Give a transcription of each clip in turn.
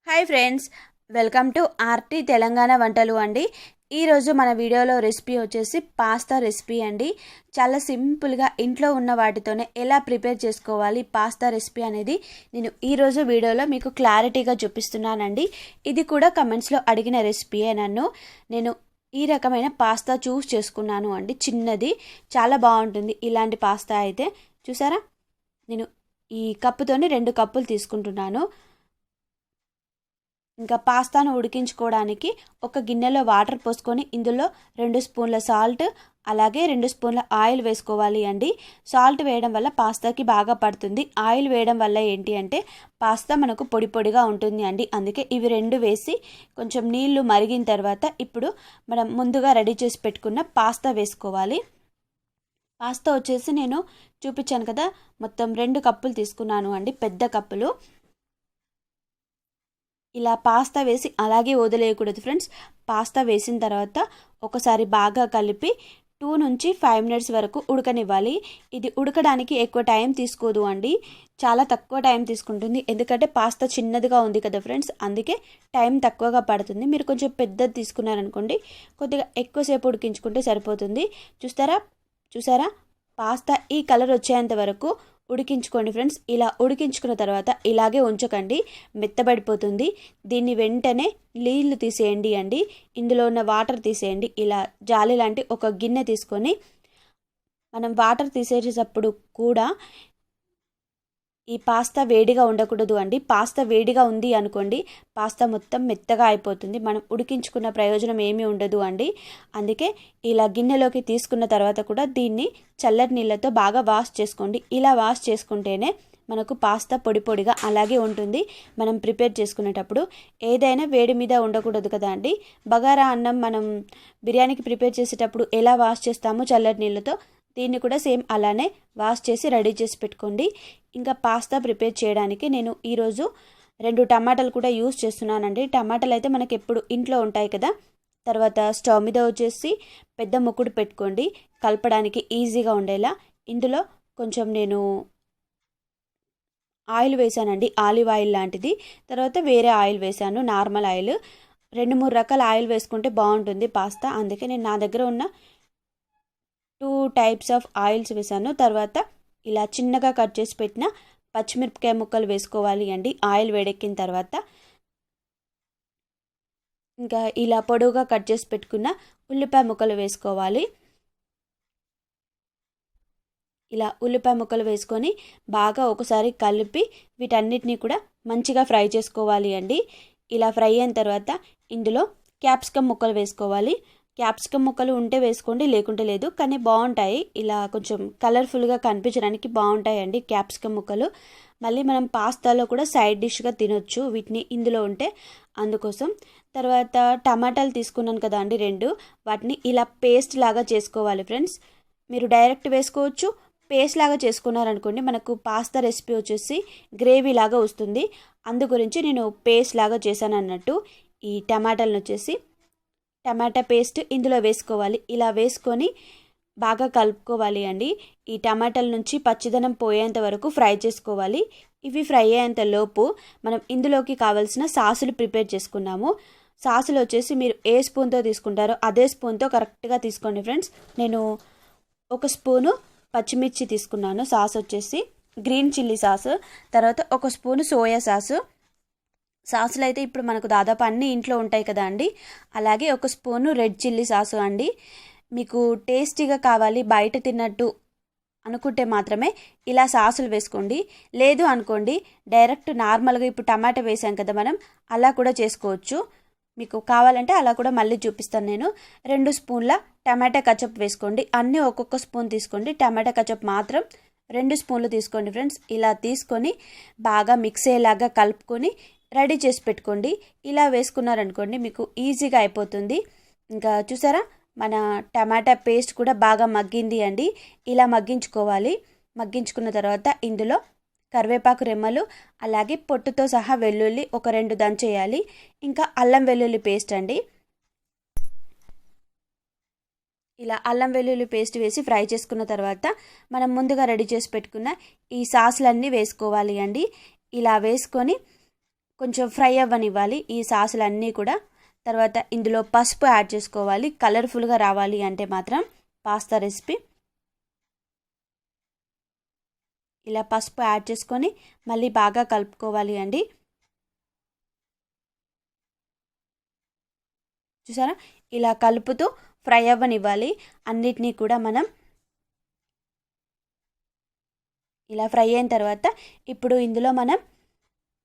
Hi friends, welcome to Aarti Telangana వంటలు అండి. ఈరోజు మన వీడియోలో రెసిపీ వచ్చేసి పాస్తా రెసిపీ అండి. చాలా సింపుల్గా ఇంట్లో ఉన్న వాటితోనే ఎలా ప్రిపేర్ చేసుకోవాలి పాస్తా రెసిపీ అనేది నేను ఈరోజు వీడియోలో మీకు క్లారిటీగా చూపిస్తున్నానండి. ఇది కూడా కమెంట్స్లో అడిగిన రెసిపీయే. నేను ఈ రకమైన పాస్తా చూస్ చేసుకున్నాను అండి. చిన్నది చాలా బాగుంటుంది ఇలాంటి పాస్తా అయితే. చూసారా, నేను ఈ కప్పుతోని 2 కప్పులు తీసుకుంటున్నాను. ఇంకా పాస్తాను ఉడికించుకోవడానికి ఒక గిన్నెలో వాటర్ పోసుకొని ఇందులో 2 స్పూన్ల సాల్ట్ అలాగే 2 స్పూన్ల ఆయిల్ వేసుకోవాలి అండి. సాల్ట్ వేయడం వల్ల పాస్తాకి బాగా పడుతుంది. ఆయిల్ వేయడం వల్ల ఏంటి అంటే పాస్తా మనకు పొడి పొడిగా ఉంటుంది అండి. అందుకే ఇవి 2 వేసి కొంచెం నీళ్లు మరిగిన తర్వాత ఇప్పుడు మనం ముందుగా రెడీ చేసి పెట్టుకున్న పాస్తా వేసుకోవాలి. పాస్తా వచ్చేసి నేను చూపించాను కదా, మొత్తం 2 కప్పులు తీసుకున్నాను అండి, పెద్ద కప్పులు. ఇలా పాస్తా వేసి అలాగే వదిలేయకూడదు ఫ్రెండ్స్. పాస్తా వేసిన తర్వాత ఒకసారి బాగా కలిపి 2 నుంచి 5 మినిట్స్ వరకు ఉడకనివ్వాలి. ఇది ఉడకడానికి ఎక్కువ టైం తీసుకోదు అండి, చాలా తక్కువ టైం తీసుకుంటుంది. ఎందుకంటే పాస్తా చిన్నదిగా ఉంది కదా ఫ్రెండ్స్, అందుకే టైం తక్కువగా పడుతుంది. మీరు కొంచెం పెద్దది తీసుకున్నారనుకోండి, కొద్దిగా ఎక్కువసేపు ఉడికించుకుంటే సరిపోతుంది. చూసారా పాస్తా ఈ కలర్ వచ్చేంత వరకు ఉడికించుకోండి ఫ్రెండ్స్. ఇలా ఉడికించుకున్న తర్వాత ఇలాగే ఉంచకండి, మెత్తబడిపోతుంది. దీన్ని వెంటనే నీళ్లు తీసేయండి అండి, ఇందులో ఉన్న వాటర్ తీసేయండి. ఇలా జాలి లాంటి ఒక గిన్నె తీసుకొని మనం వాటర్ తీసేటప్పుడు కూడా ఈ పాస్తా వేడిగా ఉండకూడదు అండి. పాస్తా వేడిగా ఉంది అనుకోండి, పాస్తా మొత్తం మెత్తగా అయిపోతుంది, మనం ఉడికించుకున్న ప్రయోజనం ఏమీ ఉండదు అండి. అందుకే ఇలా గిన్నెలోకి తీసుకున్న తర్వాత కూడా దీన్ని చల్లటి నీళ్ళతో బాగా వాష్ చేసుకోండి. ఇలా వాష్ చేసుకుంటేనే మనకు పాస్తా పొడి పొడిగా అలాగే ఉంటుంది. మనం ప్రిపేర్ చేసుకునేటప్పుడు ఏదైనా వేడి మీద ఉండకూడదు కదా అండి. బగారా అన్నం మనం బిర్యానీకి ప్రిపేర్ చేసేటప్పుడు ఎలా వాష్ చేస్తామో చల్లటి నీళ్ళతో, దీన్ని కూడా సేమ్ అలానే వాష్ చేసి రెడీ చేసి పెట్టుకోండి. ఇంకా పాస్తా ప్రిపేర్ చేయడానికి నేను ఈరోజు 2 టమాటాలు కూడా యూస్ చేస్తున్నానండి. టమాటాలు అయితే మనకి ఎప్పుడు ఇంట్లో ఉంటాయి కదా. తర్వాత స్టవ్ మీద వచ్చేసి పెద్ద ముక్కుడు పెట్టుకోండి, కలపడానికి ఈజీగా ఉండేలా. ఇందులో కొంచెం నేను ఆయిల్ వేసానండి, ఆలివ్ ఆయిల్ లాంటిది. తర్వాత వేరే ఆయిల్ వేసాను, నార్మల్ ఆయిల్. 2-3 రకాల ఆయిల్ వేసుకుంటే బాగుంటుంది పాస్తా. అందుకే నేను నా దగ్గర ఉన్న 2 టైప్స్ ఆఫ్ ఆయిల్స్ వేసాను. తర్వాత ఇలా చిన్నగా కట్ చేసి పెట్టిన పచ్చిమిరపకాయ ముక్కలు వేసుకోవాలి అండి ఆయిల్ వేడెక్కిన తర్వాత. ఇంకా ఇలా పొడవుగా కట్ చేసి పెట్టుకున్న ఉల్లిపాయ ముక్కలు వేసుకోవాలి. ఇలా ఉల్లిపాయ ముక్కలు వేసుకొని బాగా ఒకసారి కలిపి వీటన్నిటిని కూడా మంచిగా ఫ్రై చేసుకోవాలి అండి. ఇలా ఫ్రై అయిన తర్వాత ఇందులో క్యాప్సికమ్ ముక్కలు వేసుకోవాలి. క్యాప్సికమ్ ముక్కలు ఉంటే వేసుకోండి, లేకుంటే లేదు, కానీ బాగుంటాయి. ఇలా కొంచెం కలర్ఫుల్గా కనిపించడానికి బాగుంటాయండి క్యాప్సికమ్ ముక్కలు. మళ్ళీ మనం పాస్తాలో కూడా సైడ్ డిష్గా తినొచ్చు వీటిని ఇందులో ఉంటే, అందుకోసం. తర్వాత టమాటాలు తీసుకున్నాను కదా అండి 2, వాటిని ఇలా పేస్ట్ లాగా చేసుకోవాలి ఫ్రెండ్స్. మీరు డైరెక్ట్ వేసుకోవచ్చు, పేస్ట్ లాగా చేసుకున్నారనుకోండి మనకు పాస్తా రెసిపీ వచ్చేసి గ్రేవీ లాగా వస్తుంది. అందు గురించి నేను పేస్ట్ లాగా చేశాను అన్నట్టు. ఈ టమాటాలను వచ్చేసి టమాటా పేస్ట్ ఇందులో వేసుకోవాలి. ఇలా వేసుకొని బాగా కలుపుకోవాలి అండి. ఈ టమాటాల నుంచి పచ్చిదనం పోయేంత వరకు ఫ్రై చేసుకోవాలి. ఇవి ఫ్రై అయ్యేంత లోపు మనం ఇందులోకి కావాల్సిన సాసులు ప్రిపేర్ చేసుకున్నాము. సాసులు వచ్చేసి మీరు ఏ స్పూన్తో తీసుకుంటారో అదే స్పూన్తో కరెక్ట్గా తీసుకోండి ఫ్రెండ్స్. నేను 1 స్పూను పచ్చిమిర్చి తీసుకున్నాను. సాస్ వచ్చేసి గ్రీన్ చిల్లీ సాసు. తర్వాత 1 స్పూను సోయా సాసు. సాసులు అయితే ఇప్పుడు మనకు దాదాపు అన్నీ ఇంట్లో ఉంటాయి కదా అండి. అలాగే 1 స్పూను రెడ్ చిల్లీ సాసు అండి. మీకు టేస్టీగా కావాలి, బయట తిన్నట్టు అనుకుంటే మాత్రమే ఇలా సాసులు వేసుకోండి. లేదు అనుకోండి డైరెక్ట్ నార్మల్గా ఇప్పుడు టమాటా వేసాం కదా మనం, అలా కూడా చేసుకోవచ్చు. మీకు కావాలంటే అలా కూడా మళ్ళీ చూపిస్తాను నేను. 2 స్పూన్ల టమాటా కచప్ వేసుకోండి. అన్నీ ఒక్కొక్క స్పూన్ తీసుకోండి. టమాటా కచప్ మాత్రం 2 స్పూన్లు తీసుకోండి ఫ్రెండ్స్. ఇలా తీసుకొని బాగా మిక్స్ అయ్యేలాగా కలుపుకొని రెడీ చేసి పెట్టుకోండి. ఇలా వేసుకున్నారనుకోండి మీకు ఈజీగా అయిపోతుంది. ఇంకా చూసారా, మన టమాటా పేస్ట్ కూడా బాగా మగ్గింది అండి. ఇలా మగ్గించుకోవాలి. మగ్గించుకున్న తర్వాత ఇందులో కరివేపాకు రెమ్మలు అలాగే పొట్టుతో సహా వెల్లుల్లి ఒక 2 దంచేయాలి. ఇంకా అల్లం వెల్లుల్లి పేస్ట్ అండి. ఇలా అల్లం వెల్లుల్లి పేస్ట్ వేసి ఫ్రై చేసుకున్న తర్వాత మనం ముందుగా రెడీ చేసి పెట్టుకున్న ఈ సాసులన్నీ వేసుకోవాలి అండి. ఇలా వేసుకొని కొంచెం ఫ్రై అవ్వనివ్వాలి ఈ సాసులన్నీ కూడా. తర్వాత ఇందులో పసుపు యాడ్ చేసుకోవాలి, కలర్ఫుల్గా రావాలి అంటే మాత్రం పాస్తా రెసిపీ. ఇలా పసుపు యాడ్ చేసుకొని మళ్ళీ బాగా కలుపుకోవాలి అండి. చూసారా, ఇలా కలుపుతూ ఫ్రై అవ్వనివ్వాలి అన్నిటినీ కూడా. మనం ఇలా ఫ్రై అయిన తర్వాత ఇప్పుడు ఇందులో మనం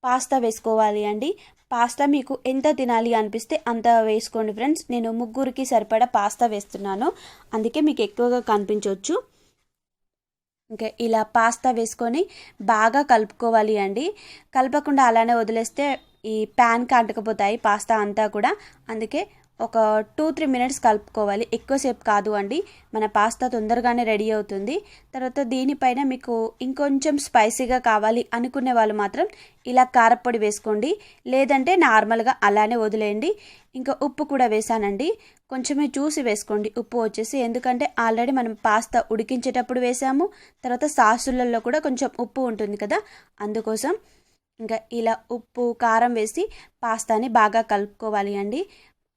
పాస్తా వేసుకోవాలి అండి. పాస్తా మీకు ఎంత తినాలి అనిపిస్తే అంత వేసుకోండి ఫ్రెండ్స్. నేను ముగ్గురికి సరిపడా పాస్తా వేస్తున్నాను, అందుకే మీకు ఎక్కువగా కనిపించవచ్చు. ఇంకా ఇలా పాస్తా వేసుకొని బాగా కలుపుకోవాలి అండి. కలపకుండా అలానే వదిలేస్తే ఈ ప్యాన్కి అంటకపోతాయి పాస్తా అంతా కూడా. అందుకే ఒక 2-3 మినిట్స్ కలుపుకోవాలి, ఎక్కువసేపు కాదు అండి. మన పాస్తా తొందరగానే రెడీ అవుతుంది. తర్వాత దీనిపైన మీకు ఇంకొంచెం స్పైసీగా కావాలి అనుకునే వాళ్ళు మాత్రం ఇలా కారపొడి వేసుకోండి, లేదంటే నార్మల్గా అలానే వదిలేయండి. ఇంకా ఉప్పు కూడా వేసానండి, కొంచెమే చూసి వేసుకోండి ఉప్పు వచ్చేసి, ఎందుకంటే ఆల్రెడీ మనం పాస్తా ఉడికించేటప్పుడు వేసాము. తర్వాత సాసులలో కూడా కొంచెం ఉప్పు ఉంటుంది కదా, అందుకోసం. ఇంకా ఇలా ఉప్పు కారం వేసి పాస్తాని బాగా కలుపుకోవాలి అండి.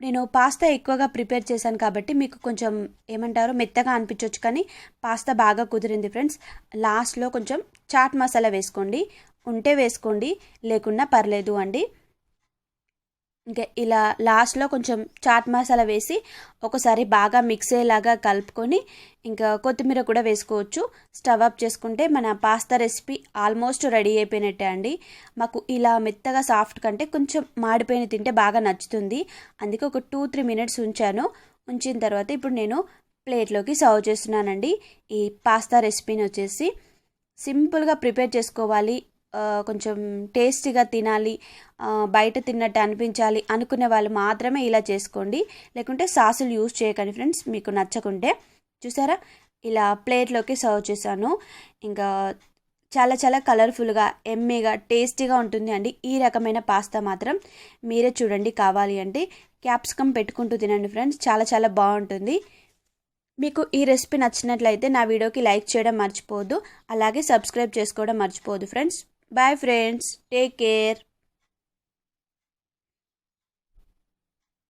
నేను పాస్తా ఎక్కువగా ప్రిపేర్ చేశాను కాబట్టి మీకు కొంచెం ఏమంటారో మెత్తగా అనిపించవచ్చు, కానీ పాస్తా బాగా కుదిరింది ఫ్రెండ్స్. లాస్ట్లో కొంచెం చాట్ మసాలా వేసుకోండి, ఉంటే వేసుకోండి, లేకున్నా పర్లేదు అండి. ఇంకా ఇలా లాస్ట్లో కొంచెం చాట్ మసాలా వేసి ఒకసారి బాగా మిక్స్ అయ్యేలాగా కలుపుకొని ఇంకా కొత్తిమీర కూడా వేసుకోవచ్చు. స్టవ్ ఆఫ్ చేసుకుంటే మన పాస్తా రెసిపీ ఆల్మోస్ట్ రెడీ అయిపోయినట్టే అండి. మాకు ఇలా మెత్తగా సాఫ్ట్ కంటే కొంచెం మాడిపోయిన తింటే బాగా నచ్చుతుంది, అందుకే ఒక 2-3 మినిట్స్ ఉంచాను. ఉంచిన తర్వాత ఇప్పుడు నేను ప్లేట్లోకి సర్వ్ చేస్తున్నానండి. ఈ పాస్తా రెసిపీని వచ్చేసి సింపుల్గా ప్రిపేర్ చేసుకోవాలి, కొంచెం టేస్టీగా తినాలి, బయట తిన్నట్టు అనిపించాలి అనుకునే వాళ్ళు మాత్రమే ఇలా చేసుకోండి, లేకుంటే సాసులు యూజ్ చేయకండి ఫ్రెండ్స్ మీకు నచ్చకుంటే. చూసారా, ఇలా ప్లేట్లోకి సర్వ్ చేశాను. ఇంకా చాలా చాలా కలర్ఫుల్గా ఎమ్మీగా టేస్టీగా ఉంటుంది అండి. ఈ రకమైన పాస్తా మాత్రం మీరే చూడండి, కావాలి అంటే క్యాప్సికమ్ పెట్టుకుంటూ తినండి ఫ్రెండ్స్, చాలా చాలా బాగుంటుంది. మీకు ఈ రెసిపీ నచ్చినట్లయితే నా వీడియోకి లైక్ చేయడం మర్చిపోవద్దు, అలాగే సబ్స్క్రైబ్ చేసుకోవడం మర్చిపోవద్దు friends. Bye friends, take care.